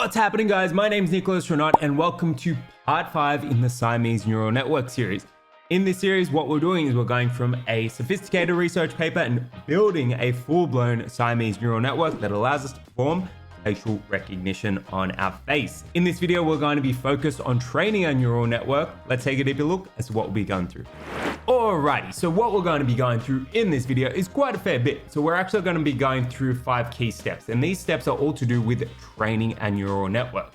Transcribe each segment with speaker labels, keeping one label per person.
Speaker 1: What's happening, guys? My name is Nicholas Renat and welcome to part 5 in the Siamese Neural Network series. In this series, what we're doing is we're going from a sophisticated research paper and building a full-blown Siamese neural network that allows us to perform facial recognition on our face. In this video, we're going to be focused on training our neural network. Let's take a deeper look as to what we'll be going through. Alrighty, so what we're going to be going through in this video is quite a fair bit. So we're actually going to be going through 5 key steps, and these steps are all to do with training our neural network.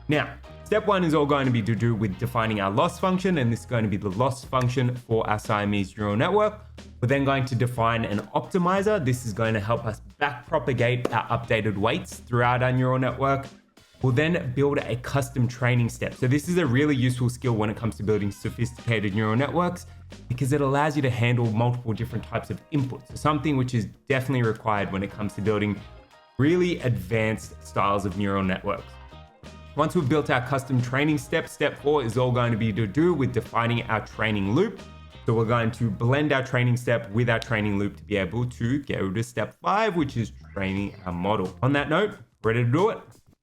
Speaker 1: Now, step 1 is all going to be to do with defining our loss function, and this is going to be the loss function for our Siamese neural network. We're then going to define an optimizer. This is going to help us backpropagate our updated weights throughout our neural network. We'll then build a custom training step. So this is a really useful skill when it comes to building sophisticated neural networks because it allows you to handle multiple different types of inputs. So something which is definitely required when it comes to building really advanced styles of neural networks. Once we've built our custom training step, step 4 is all going to be to do with defining our training loop. So we're going to blend our training step with our training loop to be able to go to step 5, which is training our model. On that note, ready to do it?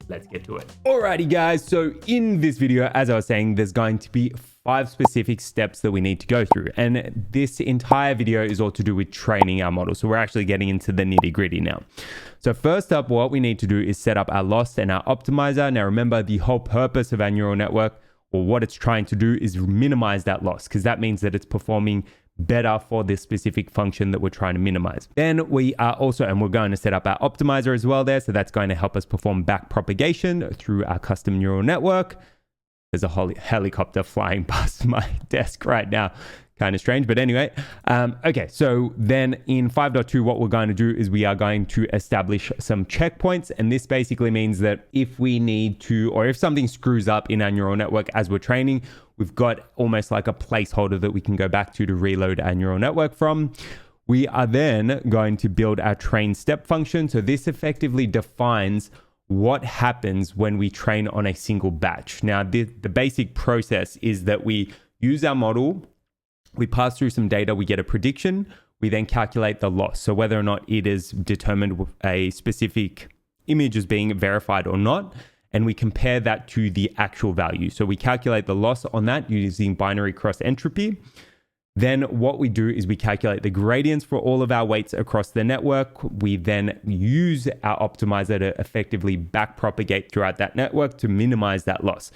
Speaker 1: Let's get to it. Alrighty, guys. So in this video, as I was saying, there's going to be 5 specific steps that we need to go through. And this entire video is all to do with training our model. So we're actually getting into the nitty gritty now. So first up, what we need to do is set up our loss and our optimizer. Now, remember, the whole purpose of our neural network, or what it's trying to do, is minimize that loss, because that means that it's performing better for this specific function that we're trying to minimize. Then we are also, and we're going to set up our optimizer as well there. So that's going to help us perform back propagation through our custom neural network. There's a whole helicopter flying past my desk right now. Kind of strange, but anyway. Okay, so then in 5.2, what we're going to do is we are going to establish some checkpoints. And this basically means that if we need to, or if something screws up in our neural network as we're training, we've got almost like a placeholder that we can go back to reload our neural network from. We are then going to build our train step function. So this effectively defines what happens when we train on a single batch. Now, the basic process is that we use our model, we pass through some data, we get a prediction, we then calculate the loss. So whether or not it is determined with a specific image as being verified or not, and we compare that to the actual value. So we calculate the loss on that using binary cross entropy. Then what we do is we calculate the gradients for all of our weights across the network. We then use our optimizer to effectively backpropagate throughout that network to minimize that loss.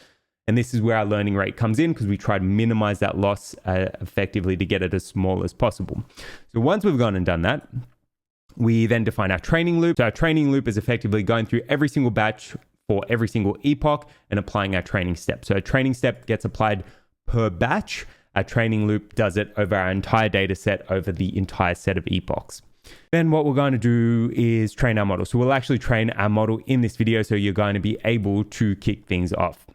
Speaker 1: And this is where our learning rate comes in, because we try to minimize that loss effectively to get it as small as possible. So once we've gone and done that, we then define our training loop. So our training loop is effectively going through every single batch for every single epoch and applying our training step. So a training step gets applied per batch. Our training loop does it over our entire data set over the entire set of epochs. Then what we're going to do is train our model. So we'll actually train our model in this video, so you're going to be able to kick things off.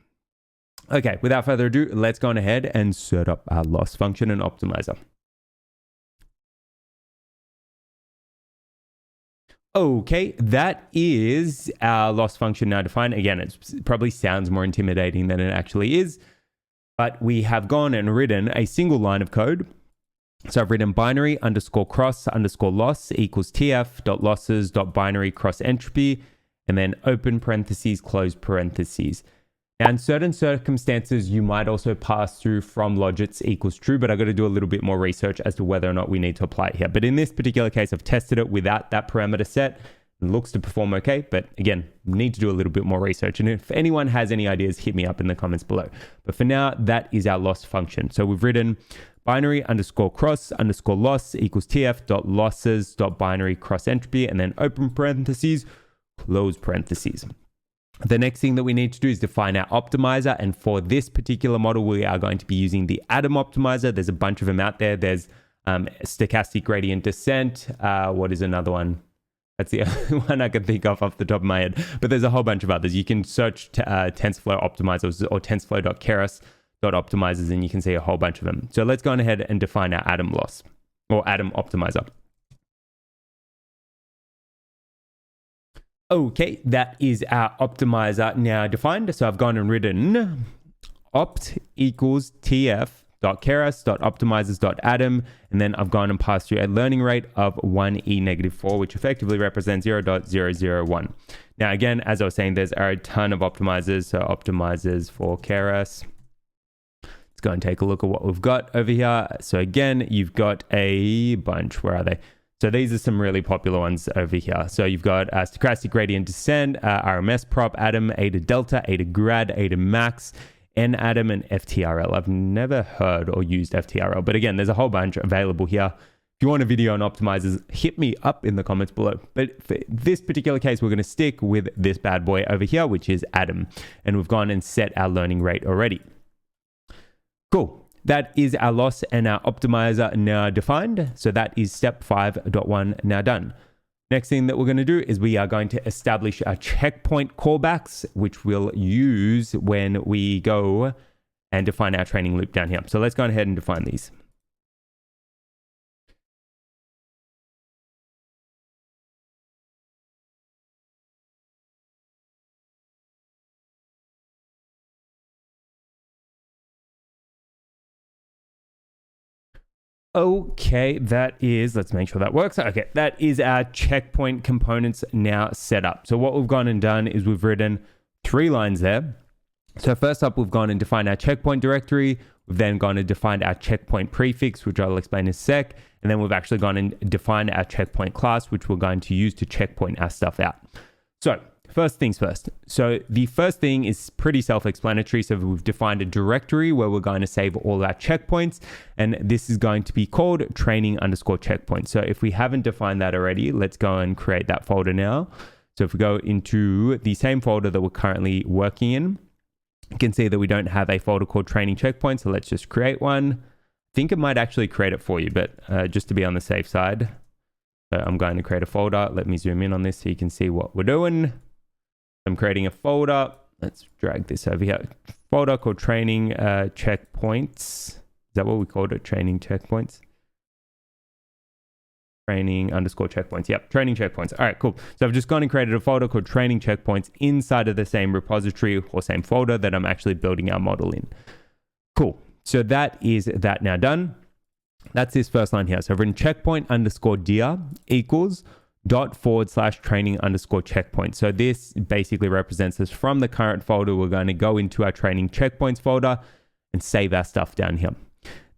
Speaker 1: Okay, without further ado, let's go on ahead and set up our loss function and optimizer. Okay, that is our loss function now defined. Again, it probably sounds more intimidating than it actually is, but we have gone and written a single line of code. So I've written binary underscore cross underscore loss equals tf.losses.binary cross entropy, and then open parentheses, close parentheses. Now, in certain circumstances, you might also pass through from logits equals true, but I've got to do a little bit more research as to whether or not we need to apply it here. But in this particular case, I've tested it without that parameter set. It looks to perform okay, but again, need to do a little bit more research. And if anyone has any ideas, hit me up in the comments below. But for now, that is our loss function. So we've written binary underscore cross underscore loss equals tf.losses.binary cross entropy, and then open parentheses, close parentheses. The next thing that we need to do is define our optimizer. And for this particular model, we are going to be using the Atom optimizer. There's a bunch of them out there. There's stochastic gradient descent. What is another one? That's the only one I can think of off the top of my head. But there's a whole bunch of others. You can search TensorFlow optimizers or tensorflow.keras.optimizers, and you can see a whole bunch of them. So let's go on ahead and define our Atom loss, or Atom optimizer. Okay, that is our optimizer now defined. So I've gone and written opt equals tf keras.optimizers.atom, and then I've gone and passed through a learning rate of 1e-4, which effectively represents 0.001. Now, again, as I was saying, there's a ton of optimizers. So optimizers for keras. Let's go and take a look at what we've got over here. So again, you've got a bunch. Where are they? So these are some really popular ones over here. So you've got stochastic gradient descent, RMS prop, atom, eta delta, eta grad, eta max, N atom, and FTRL. I've never heard or used FTRL, but again, there's a whole bunch available here. If you want a video on optimizers, hit me up in the comments below. But for this particular case, we're going to stick with this bad boy over here, which is atom. And we've gone and set our learning rate already. Cool. That is our loss and our optimizer now defined. So that is step 5.1 now done. Next thing that we're going to do is we are going to establish our checkpoint callbacks, which we'll use when we go and define our training loop down here. So let's go ahead and define these. Okay, let's make sure that works. Okay, that is our checkpoint components now set up. So what we've gone and done is we've written 3 lines there. So first up, we've gone and defined our checkpoint directory. We've then gone and defined our checkpoint prefix, which I'll explain in a sec. And then we've actually gone and defined our checkpoint class, which we're going to use to checkpoint our stuff out. So first things first. So the first thing is pretty self-explanatory. So we've defined a directory where we're going to save all our checkpoints. And this is going to be called training_checkpoint. So if we haven't defined that already, let's go and create that folder now. So if we go into the same folder that we're currently working in, you can see that we don't have a folder called training checkpoint. So let's just create one. I think it might actually create it for you, but just to be on the safe side. So I'm going to create a folder. Let me zoom in on this so you can see what we're doing. I'm creating a folder. Let's drag this over here. Folder called training checkpoints. Is that what we called it? Training checkpoints. Training_checkpoints. Yep, training checkpoints. All right, cool. So I've just gone and created a folder called training checkpoints inside of the same repository or same folder that I'm actually building our model in. Cool. So that is that now done. That's this first line here. So I've written checkpoint_dir equals ./training_checkpoint. So this basically represents us from the current folder. We're going to go into our training checkpoints folder and save our stuff down here.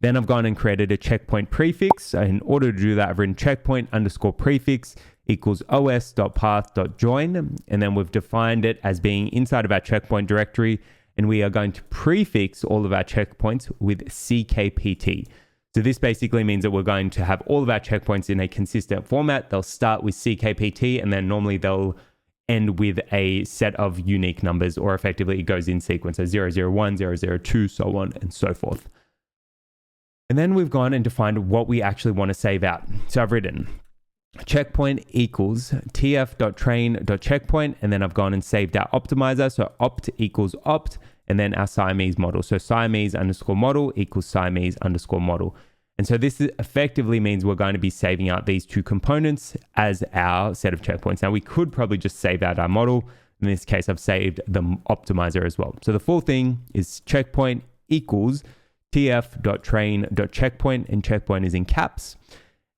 Speaker 1: Then I've gone and created a checkpoint prefix. So in order to do that, I've written checkpoint_prefix equals os.path.join. And then we've defined it as being inside of our checkpoint directory. And we are going to prefix all of our checkpoints with CKPT. So this basically means that we're going to have all of our checkpoints in a consistent format. They'll start with CKPT, and then normally they'll end with a set of unique numbers, or effectively it goes in sequence. So 001, 002, so on and so forth. And then we've gone and defined what we actually want to save out. So I've written checkpoint equals tf.train.checkpoint, and then I've gone and saved our optimizer. So opt equals opt, and then our Siamese model. So Siamese_model equals Siamese_model. And so this effectively means we're going to be saving out these 2 components as our set of checkpoints. Now we could probably just save out our model. In this case, I've saved the optimizer as well. So the full thing is checkpoint equals tf.train.checkpoint, and checkpoint is in caps.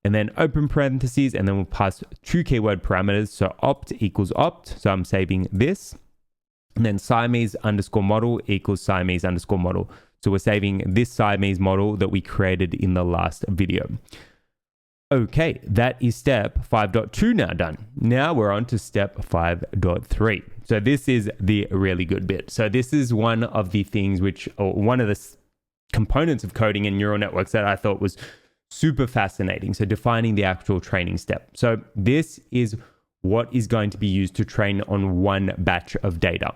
Speaker 1: And then open parentheses, and then we'll pass 2 keyword parameters. So opt equals opt. So I'm saving this. And then Siamese_model equals Siamese_model. So we're saving this Siamese model that we created in the last video. Okay, that is step 5.2 now done. Now we're on to step 5.3. So this is the really good bit. So this is one of the things or one of the components of coding in neural networks that I thought was super fascinating. So defining the actual training step. So this is what is going to be used to train on one batch of data.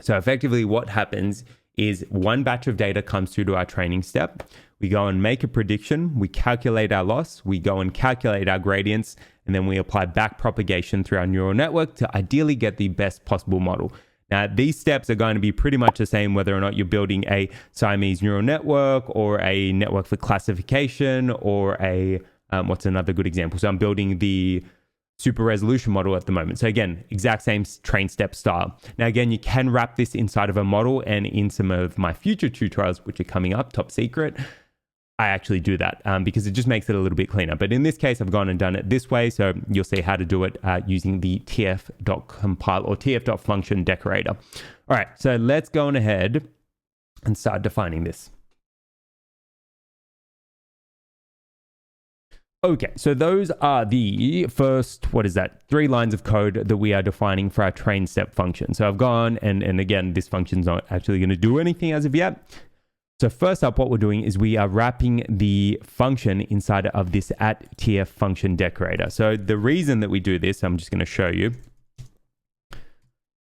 Speaker 1: So effectively what happens is one batch of data comes through to our training step. We go and make a prediction. We calculate our loss. We go and calculate our gradients. And then we apply back propagation through our neural network to ideally get the best possible model. Now, these steps are going to be pretty much the same whether or not you're building a Siamese neural network or a network for classification or a, what's another good example? So I'm building the super resolution model at the moment. So again, exact same train step style. Now, again, you can wrap this inside of a model, and in some of my future tutorials, which are coming up, top secret, I actually do that because it just makes it a little bit cleaner. But in this case, I've gone and done it this way. So you'll see how to do it using the tf.compile or tf.function decorator. All right, so let's go on ahead and start defining this. Okay, so those are the first, 3 lines of code that we are defining for our train step function. So I've gone and again, this function's not actually going to do anything as of yet. So first up, what we're doing is we are wrapping the function inside of this @tf function decorator. So the reason that we do this, I'm just going to show you,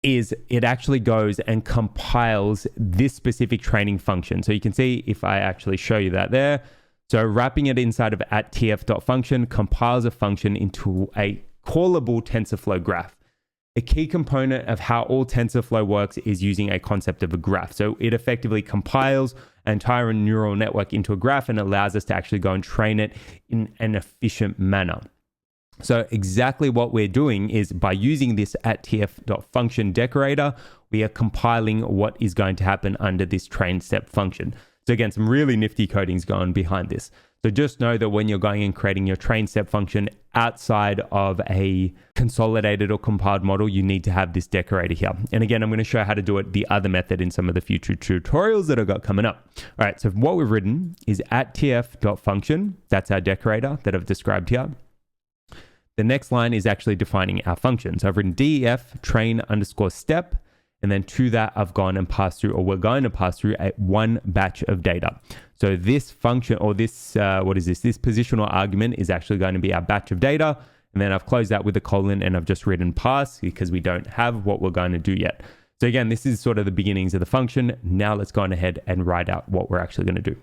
Speaker 1: is it actually goes and compiles this specific training function. So you can see if I actually show you that there. So wrapping it inside of @tf.function compiles a function into a callable TensorFlow graph. A key component of how all TensorFlow works is using a concept of a graph. So it effectively compiles an entire neural network into a graph and allows us to actually go and train it in an efficient manner. So exactly what we're doing is by using this @tf.function decorator, we are compiling what is going to happen under this train step function. So again, some really nifty codings going behind this. So just know that when you're going and creating your train step function outside of a consolidated or compiled model, you need to have this decorator here. And again, I'm going to show you how to do it the other method in some of the future tutorials that I've got coming up. All right, so what we've written is @tf.function. That's our decorator that I've described here. The next line is actually defining our function. So I've written def train underscore step. And then to that, I've gone and passed through, or we're going to pass through one batch of data. So this function, or this, this positional argument is actually going to be our batch of data. And then I've closed that with a colon and I've just written pass because we don't have what we're going to do yet. So again, this is sort of the beginnings of the function. Now let's go on ahead and write out what we're actually going to do.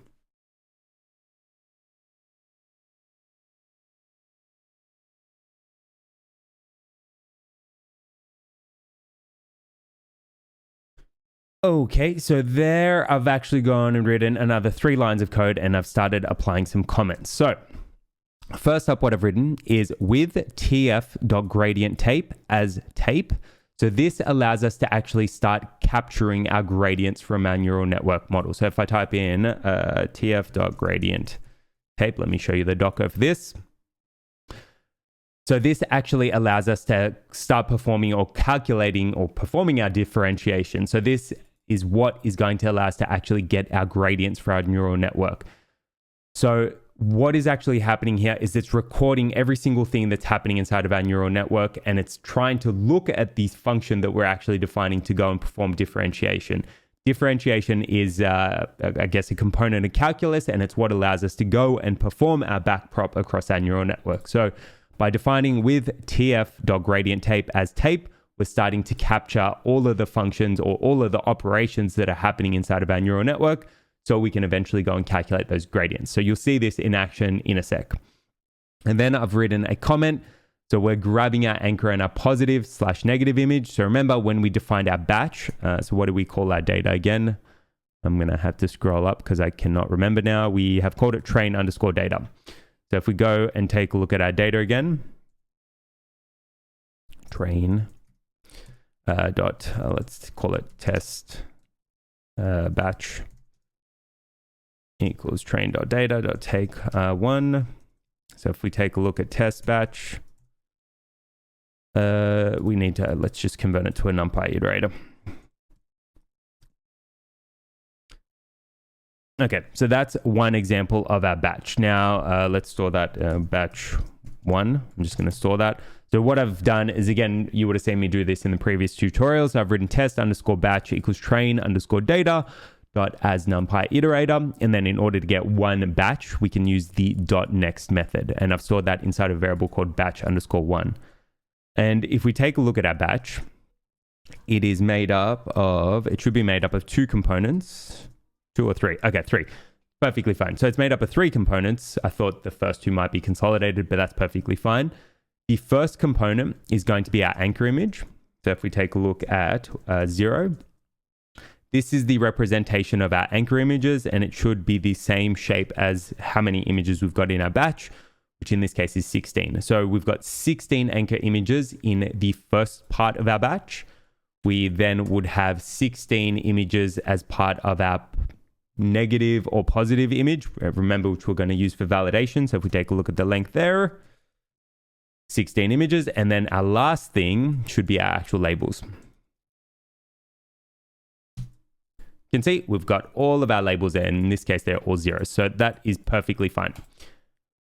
Speaker 1: Okay, so there I've actually gone and written another 3 lines of code and I've started applying some comments. So first up, what I've written is with tf.gradient tape as tape. So this allows us to actually start capturing our gradients from our neural network model. So if I type in tf.gradient tape, let me show you the docker for this. So this actually allows us to start performing or calculating or performing our differentiation. So this is what is going to allow us to actually get our gradients for our neural network. So what is actually happening here is it's recording every single thing that's happening inside of our neural network, and it's trying to look at this function that we're actually defining to go and perform differentiation. Differentiation is, I guess, a component of calculus, and it's what allows us to go and perform our backprop across our neural network. So by defining with tf.gradient tape as tape, we're starting to capture all of the functions or all of the operations that are happening inside of our neural network so we can eventually go and calculate those gradients. So you'll see this in action in a sec. And then I've written a comment. So we're grabbing our anchor and our positive/negative image. So remember when we defined our batch, so what do we call our data again? I'm going to have to scroll up because I cannot remember now. We have called it train underscore data. So if we go and take a look at our data again, train let's call it test batch equals train.data.take one. So if we take a look at test batch, we need to, let's just convert it to a NumPy iterator. Okay, so that's one example of our batch. Now let's store that batch 1. I'm just going to store that. So what I've done is, again, you would have seen me do this in the previous tutorials. I've written test underscore batch equals train underscore data dot as NumPy iterator. And then in order to get one batch, we can use the dot next method. And I've stored that inside a variable called batch underscore 1. And if we take a look at our batch, it is made up of, it should be made up of 2 components. 2 or 3? Okay, 3. Perfectly fine. So it's made up of 3 components. I thought the first 2 might be consolidated, but that's perfectly fine. The first component is going to be our anchor image. So if we take a look at 0, this is the representation of our anchor images, and it should be the same shape as how many images we've got in our batch, which in this case is 16. So we've got 16 anchor images in the first part of our batch. We then would have 16 images as part of our negative or positive image, remember, which we're going to use for validation. So if we take a look at the length there, 16 images, and then our last thing should be our actual labels. You can see we've got all of our labels there, and in this case they're all zeros, so that is perfectly fine.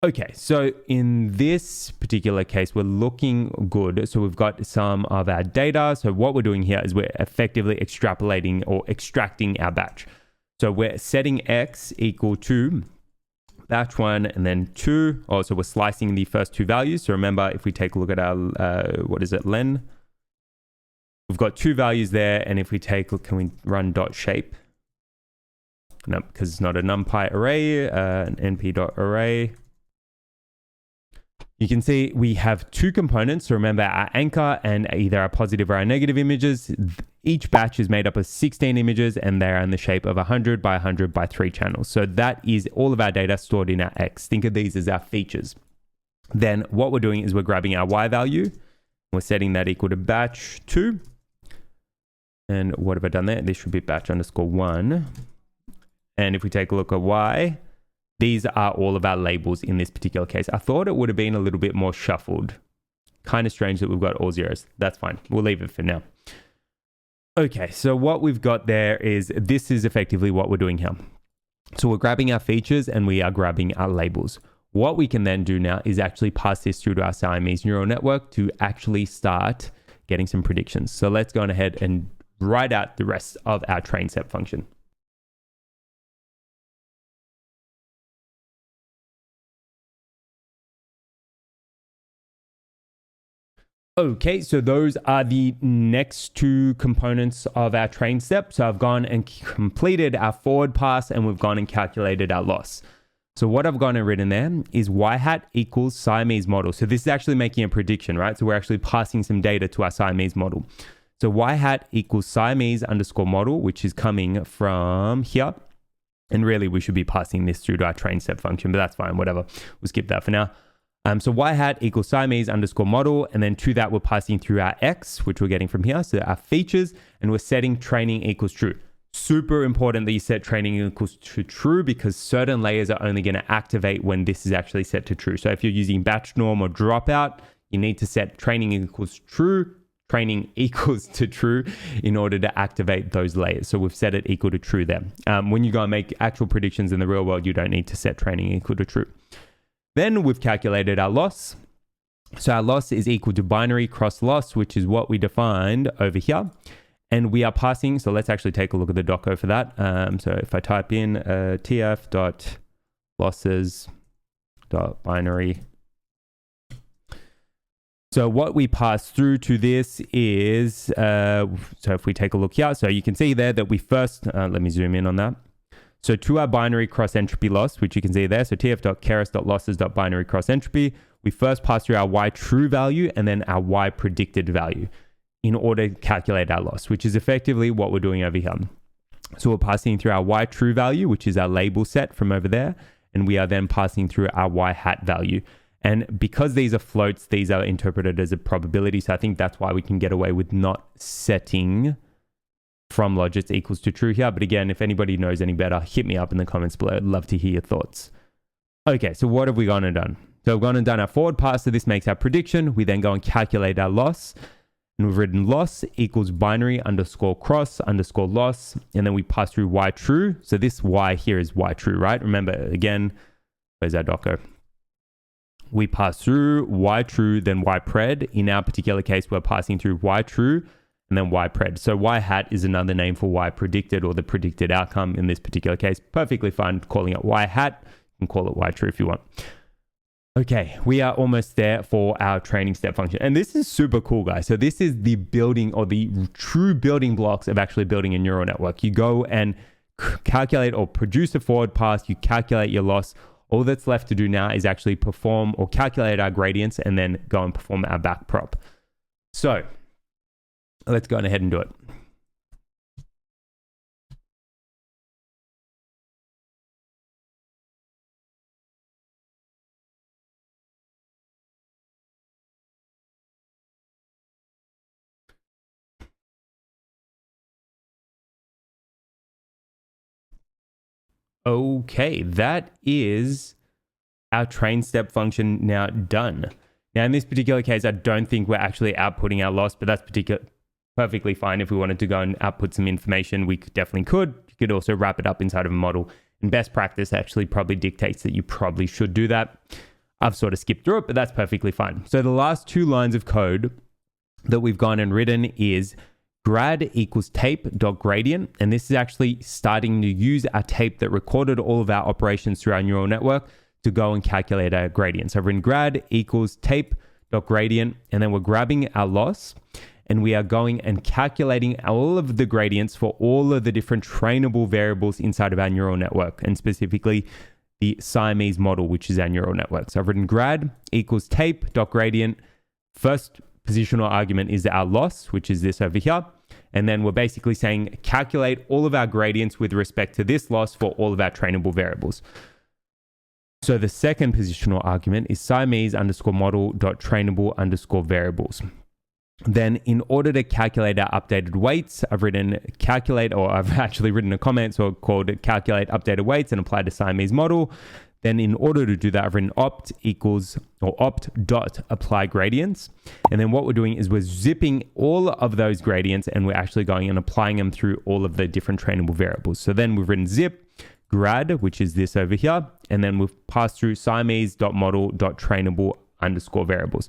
Speaker 1: Okay, so in this particular case we're looking good. So we've got some of our data. So what we're doing here is we're effectively extrapolating or extracting our batch. So we're setting x equal to batch 1 and then 2. So we're slicing the first two values. So remember, if we take a look at our, len, we've got two values there. And if we take a look, can we run dot shape? No, because it's not a numpy array, an np.array. You can see we have two components. So remember, our anchor and either our positive or our negative images. Each batch is made up of 16 images and they're in the shape of 100 by 100 by 3 channels. So that is all of our data stored in our X. Think of these as our features. Then what we're doing is we're grabbing our Y value. We're setting that equal to batch 2. And what have I done there? This should be batch underscore 1. And if we take a look at Y, these are all of our labels in this particular case. I thought it would have been a little bit more shuffled. Kind of strange that we've got all zeros. That's fine. We'll leave it for now. Okay, so what we've got there is, this is effectively what we're doing here. So we're grabbing our features and we are grabbing our labels. What we can then do now is actually pass this through to our Siamese neural network to actually start getting some predictions. So let's go on ahead and write out the rest of our train set function. Okay, so those are the next two components of our train step. So I've gone and completed our forward pass and we've gone and calculated our loss. So what I've gone and written there is y hat equals Siamese model. So this is actually making a prediction, right? So we're actually passing some data to our Siamese model. So y hat equals Siamese underscore model, which is coming from here. And really we should be passing this through to our train step function, but that's fine, whatever. We'll skip that for now. So y hat equals Siamese underscore model, and then to that we're passing through our x, which we're getting from here, so our features, and we're setting training equals true. Super important that you set training equals to true, because certain layers are only going to activate when this is actually set to true. So if you're using batch norm or dropout, you need to set training equals true, training equals to true in order to activate those layers. So we've set it equal to true there. When you go and make actual predictions in the real world, you don't need to set training equal to true. Then we've calculated our loss. So our loss is equal to binary cross loss, which is what we defined over here. And we are passing, so let's actually take a look at the doco for that. So if I type in tf.losses.binary. So what we pass through to this is, so if we take a look here, so you can see there that we first, let me zoom in on that. So to our binary cross entropy loss, which you can see there, so tf.keras.losses.binary cross entropy, we first pass through our y true value and then our y predicted value in order to calculate our loss, which is effectively what we're doing over here. So we're passing through our y true value, which is our label set from over there, and we are then passing through our y hat value. And because these are floats, these are interpreted as a probability. So I think that's why we can get away with not setting from logits equals to true here. But again, if anybody knows any better, hit me up in the comments below. I'd love to hear your thoughts. Okay, so what have we gone and done? So we've gone and done our forward pass. So this makes our prediction. We then go and calculate our loss. And we've written loss equals binary underscore cross underscore loss. And then we pass through y true. So this y here is y true, right? Remember, again, where's our doco? We pass through y true, then y pred. In our particular case, we're passing through y true and then y pred. So y hat is another name for y predicted, or the predicted outcome in this particular case. Perfectly fine calling it y hat. You can call it y true if you want. Okay, we are almost there for our training step function. And this is super cool, guys. So this is the building, or the true building blocks of actually building a neural network. You go and calculate or produce a forward pass, you calculate your loss. All that's left to do now is actually perform or calculate our gradients and then go and perform our back prop. So let's go ahead and do it. Okay, that is our train step function now done. Now, in this particular case, I don't think we're actually outputting our loss, but that's perfectly fine. If we wanted to go and output some information, we definitely could. You could also wrap it up inside of a model. And best practice actually probably dictates that you probably should do that. I've sort of skipped through it, but that's perfectly fine. So the last 2 lines of code that we've gone and written is grad equals tape.gradient. And this is actually starting to use our tape that recorded all of our operations through our neural network to go and calculate our gradient. So I've written grad equals tape.gradient, and then we're grabbing our loss and we are going and calculating all of the gradients for all of the different trainable variables inside of our neural network, and specifically the Siamese model, which is our neural network. So I've written grad equals tape.gradient. First positional argument is our loss, which is this over here. And then we're basically saying calculate all of our gradients with respect to this loss for all of our trainable variables. So the second positional argument is Siamese underscore model dot trainable underscore variables. Then in order to calculate our updated weights, I've actually written a comment so called calculate updated weights and apply to Siamese model. Then in order to do that, I've written opt dot apply gradients. And then what we're doing is we're zipping all of those gradients and we're actually going and applying them through all of the different trainable variables. So then we've written zip grad, which is this over here. And then we've passed through Siamese.model.trainable underscore variables.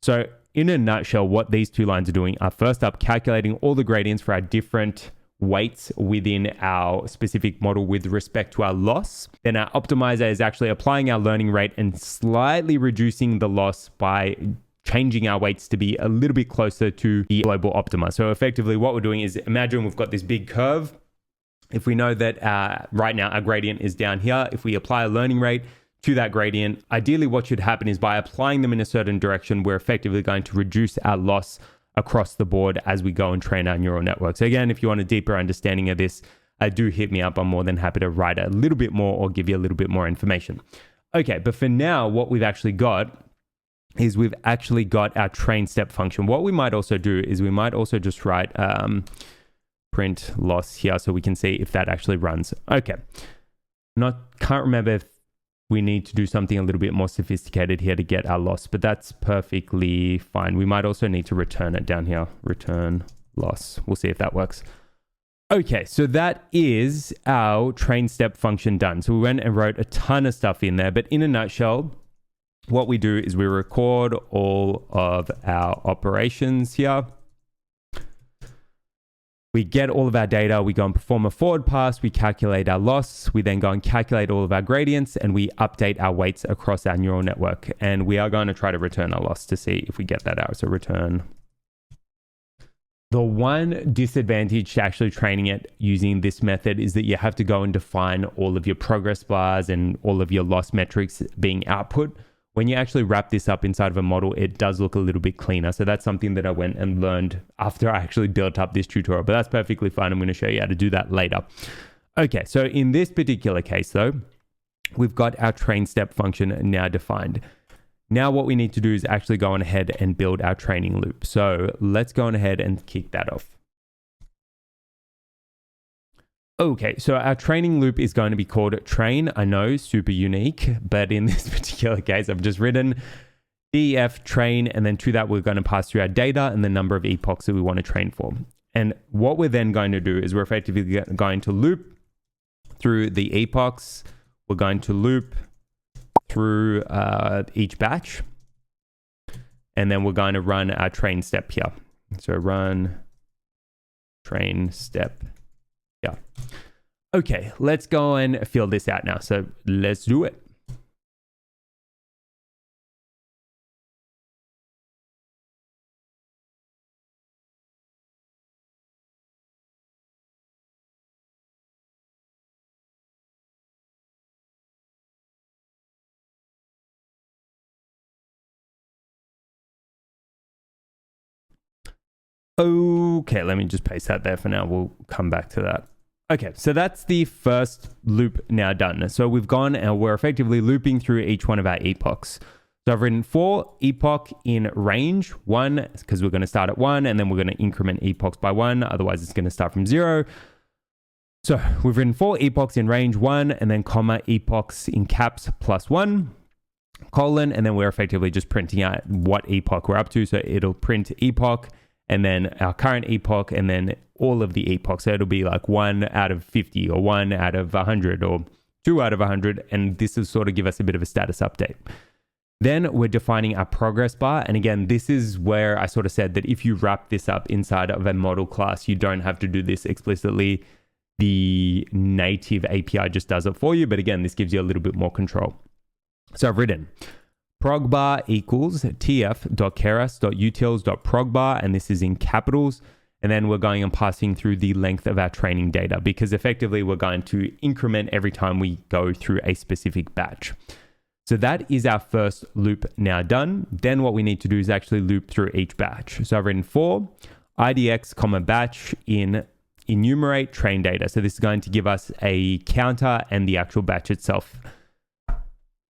Speaker 1: So in a nutshell, what these 2 lines are doing are first up calculating all the gradients for our different weights within our specific model with respect to our loss. Then our optimizer is actually applying our learning rate and slightly reducing the loss by changing our weights to be a little bit closer to the global optima. So effectively what we're doing is imagine we've got this big curve. If we know that right now our gradient is down here, if we apply a learning rate to that gradient, ideally what should happen is by applying them in a certain direction, we're effectively going to reduce our loss across the board as we go and train our neural network. So again, if you want a deeper understanding of this, do hit me up. I'm more than happy to write a little bit more or give you a little bit more information. Okay, but for now, what we've actually got is we've actually got our train step function. What we might also do is we might also just write print loss here so we can see if that actually runs. Okay, can't remember if we need to do something a little bit more sophisticated here to get our loss, but that's perfectly fine. We might also need to return it down here, return loss. We'll see if that works. Okay, so that is our train step function done. So we went and wrote a ton of stuff in there, but in a nutshell, what we do is we record all of our operations here. We get all of our data, we go and perform a forward pass, we calculate our loss, we then go and calculate all of our gradients, and we update our weights across our neural network. And we are going to try to return our loss to see if we get that out. So return. The one disadvantage to actually training it using this method is that you have to go and define all of your progress bars and all of your loss metrics being output. When you actually wrap this up inside of a model, it does look a little bit cleaner. So that's something that I went and learned after I actually built up this tutorial, but that's perfectly fine. I'm going to show you how to do that later. Okay, so in this particular case though, we've got our train step function now defined. Now what we need to do is actually go on ahead and build our training loop. So let's go on ahead and kick that off. Okay, so our training loop is going to be called train. I know, super unique, but in this particular case, I've just written def train, and then to that, we're going to pass through our data and the number of epochs that we want to train for. And what we're then going to do is we're effectively going to loop through the epochs. We're going to loop through each batch, and then we're going to run our train step here. So run train step. Yeah. Okay, let's go and fill this out now. So let's do it. Okay, let me just paste that there for now. We'll come back to that. Okay, so that's the first loop now done. So we've gone and we're effectively looping through each one of our epochs. So I've written for epoch in range 1, because we're going to start at 1, and then we're going to increment epochs by 1. Otherwise, it's going to start from 0. So we've written 4 epochs in range 1 and then comma epochs in caps +1 colon, and then we're effectively just printing out what epoch we're up to. So it'll print epoch and then our current epoch and then all of the epochs. So it'll be like 1 out of 50 or 1 out of 100 or 2 out of 100. And this will sort of give us a bit of a status update. Then we're defining our progress bar. And again, this is where I sort of said that if you wrap this up inside of a model class, you don't have to do this explicitly. The native API just does it for you. But again, this gives you a little bit more control. So I've written progbar equals tf.keras.utils.progbar, and this is in capitals. And then we're going and passing through the length of our training data, because effectively we're going to increment every time we go through a specific batch. So that is our first loop now done. Then what we need to do is actually loop through each batch. So I've written for idx, batch in enumerate train data. So this is going to give us a counter and the actual batch itself.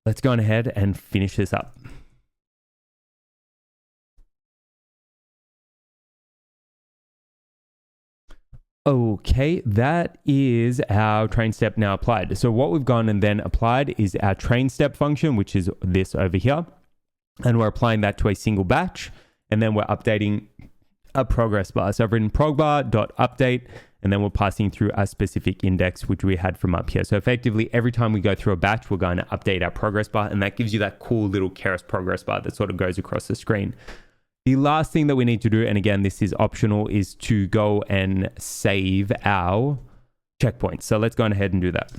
Speaker 1: Let's go on ahead and finish this up. Okay, that is our train step now applied. So what we've gone and then applied is our train step function, which is this over here. And we're applying that to a single batch. And then we're updating a progress bar. So I've written progbar.update, and then we're passing through a specific index, which we had from up here. So effectively, every time we go through a batch, we're going to update our progress bar, and that gives you that cool little Keras progress bar that sort of goes across the screen. The last thing that we need to do, and again, this is optional, is to go and save our checkpoints. So let's go ahead and do that.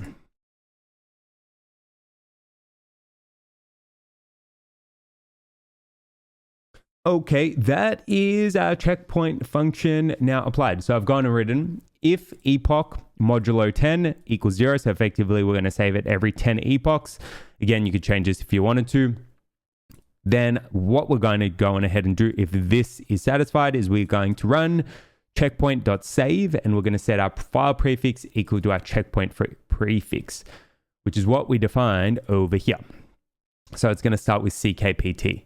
Speaker 1: Okay, that is our checkpoint function now applied. So I've gone and written if epoch modulo 10 equals 0. So effectively, we're going to save it every 10 epochs. Again, you could change this if you wanted to. Then what we're going to go on ahead and do if this is satisfied is we're going to run checkpoint.save, and we're going to set our file prefix equal to our checkpoint prefix, which is what we defined over here. So it's going to start with CKPT.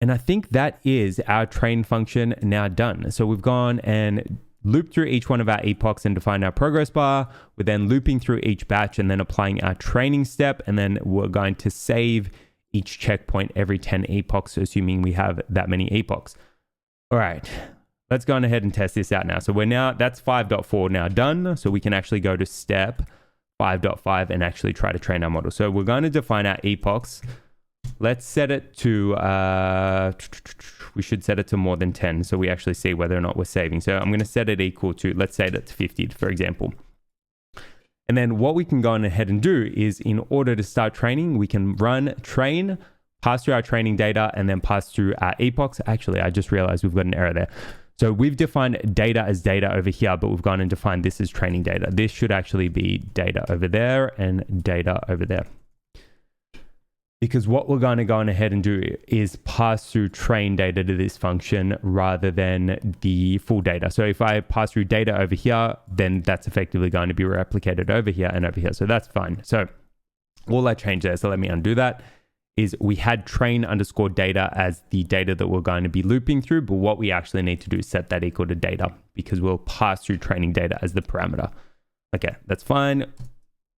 Speaker 1: And I think that is our train function now done. So we've gone and looped through each one of our epochs and defined our progress bar. We're then looping through each batch and then applying our training step. And then we're going to save each checkpoint every 10 epochs, assuming we have that many epochs. All right, let's go on ahead and test this out now. So that's 5.4 now done. So we can actually go to step 5.5 and actually try to train our model. So we're going to define our epochs. Let's set it to, we should set it to more than 10 so we actually see whether or not we're saving. So I'm going to set it equal to, let's set it to 50, for example. And then what we can go on ahead and do is in order to start training, we can run train, pass through our training data, and then pass through our epochs. Actually, I just realized we've got an error there. So we've defined data as data over here, but we've gone and defined this as training data. This should actually be data over there and data over there. Because what we're going to go on ahead and do is pass through train data to this function rather than the full data. So if I pass through data over here, then that's effectively going to be replicated over here and over here. So that's fine. So all that changed there, so let me undo that, is we had train underscore data as the data that we're going to be looping through. But what we actually need to do is set that equal to data, because we'll pass through training data as the parameter. Okay, that's fine.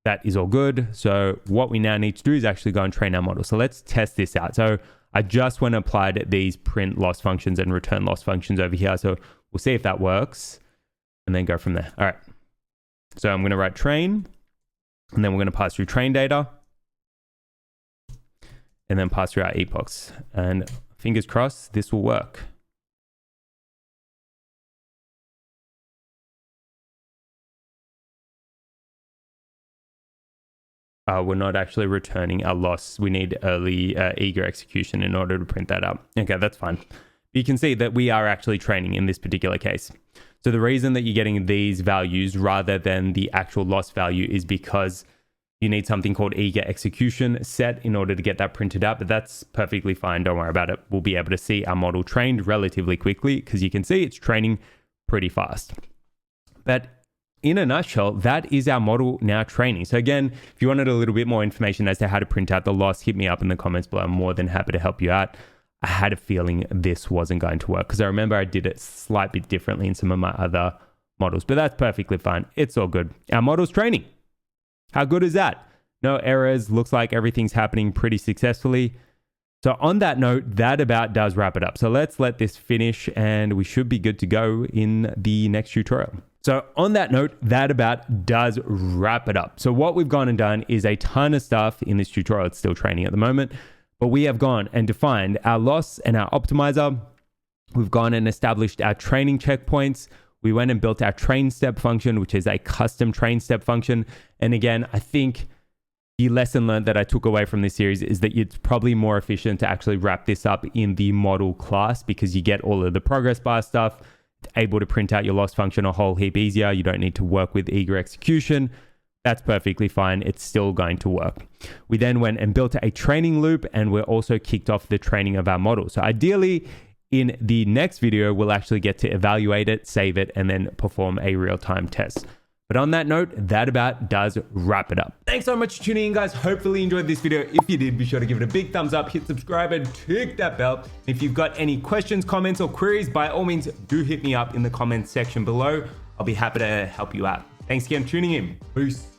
Speaker 1: That is all good. So what we now need to do is actually go and train our model. So let's test this out. So I just went and applied these print loss functions and return loss functions over here. So we'll see if that works and then go from there. All right. So I'm going to write train, and then we're going to pass through train data and then pass through our epochs. And fingers crossed, this will work. We're not actually returning our loss. We need early eager execution in order to print that up. Okay, that's fine. You can see that we are actually training in this particular case. So the reason that you're getting these values rather than the actual loss value is because you need something called eager execution set in order to get that printed out, but that's perfectly fine. Don't worry about it. We'll be able to see our model trained relatively quickly because you can see it's training pretty fast. But in a nutshell, that is our model now training. So again, if you wanted a little bit more information as to how to print out the loss, hit me up in the comments below. I'm more than happy to help you out. I had a feeling this wasn't going to work because I remember I did it slightly differently in some of my other models, but that's perfectly fine. It's all good. Our model's training. How good is that? No errors. Looks like everything's happening pretty successfully. So on that note, that about does wrap it up. So let's let this finish and we should be good to go in the next tutorial. So on that note, that about does wrap it up. So what we've gone and done is a ton of stuff in this tutorial. It's still training at the moment, but we have gone and defined our loss and our optimizer. We've gone and established our training checkpoints. We went and built our train step function, which is a custom train step function. And again, I think the lesson learned that I took away from this series is that it's probably more efficient to actually wrap this up in the model class because you get all of the progress bar stuff, able to print out your loss function a whole heap easier. You don't need to work with eager execution. That's perfectly fine. It's still going to work. We then went and built a training loop and we're also kicked off the training of our model. So ideally, in the next video, we'll actually get to evaluate it, save it, and then perform a real-time test. But on that note, that about does wrap it up. Thanks so much for tuning in, guys. Hopefully you enjoyed this video. If you did, be sure to give it a big thumbs up, hit subscribe, and tick that bell. If you've got any questions, comments, or queries, by all means, do hit me up in the comments section below. I'll be happy to help you out. Thanks again for tuning in. Peace.